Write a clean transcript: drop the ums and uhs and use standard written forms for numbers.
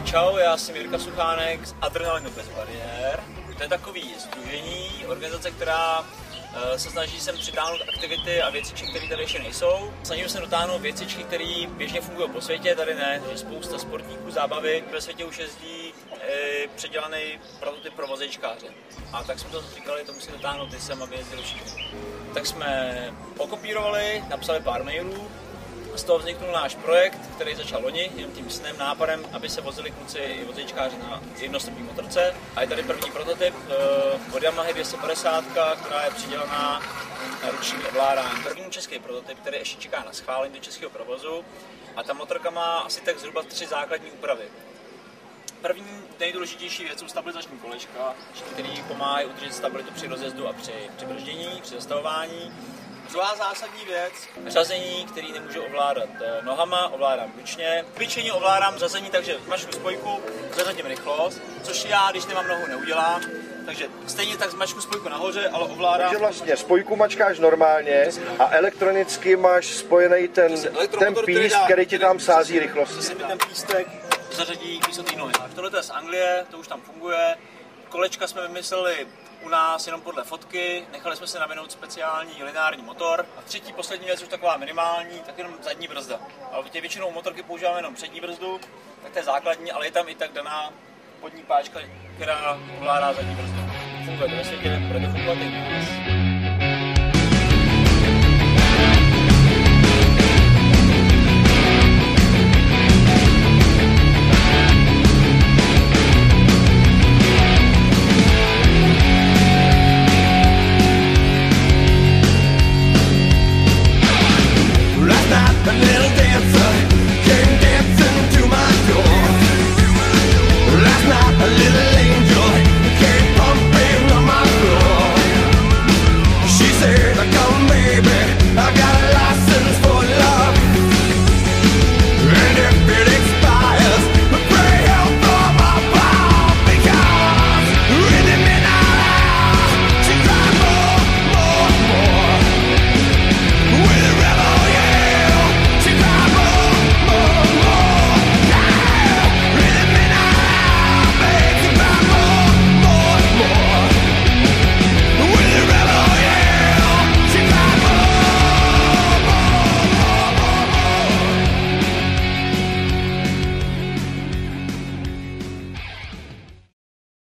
Čau, já jsem Jirka Suchánek z Adrenalinu bez bariér. To je takový sdružení, organizace, která se snaží sem přitáhnout aktivity a věcičky, které tady ještě nejsou. Snažím se dotáhnout věcičky, které běžně fungují po světě, tady ne, že spousta sportníků zábavy ve světě už jezdí předělaný prototyp pro vozejčkáře. A tak jsme to říkali, to musí dotáhnout ty sem, aby jezdili všichni. Tak jsme pokopírovali, napsali pár mailů. Z toho vzniknul náš projekt, který začal loni, jenom tím snem, nápadem, aby se vozili kluci i vozejčkáři na jednostopní motorce. A je tady první prototyp od Yamaha 250, která je přidělaná na ruční ovládání. První český prototyp, který ještě čeká na schválení do českého provozu. A ta motorka má asi tak zhruba 3 základní úpravy. První nejdůležitější věc jsou stabilizační kolečka, který pomáhají udržet stabilitu při rozjezdu a při brždění, při zastavování. Druhá zásadní věc, řazení, který nemůžu ovládat nohama, ovládám ručně. Cvičení ovládám řazení, takže zmačknu spojku, zařadím rychlost, což já, když nemám nohu, neudělám. Takže stejně tak zmačknu spojku nahoře, ale ovládám. Takže vlastně spojku mačkáš normálně a elektronicky máš spojený ten píst, který ti tam sází rychlost. Zase mi ten pístek zařadí místo té nohy. Tohle je z Anglie, to už tam funguje. Kolečka jsme vymysleli u nás jenom podle fotky, nechali jsme se navinout speciální lineární motor. A třetí, poslední věc, už taková minimální, tak jenom zadní brzda. A většinou motorky používáme jenom přední brzdu, tak to je základní, ale je tam i tak daná spodní páčka, která ovládá zadní brzdu. Funguje to ve světě, bude to fungovat i u nás.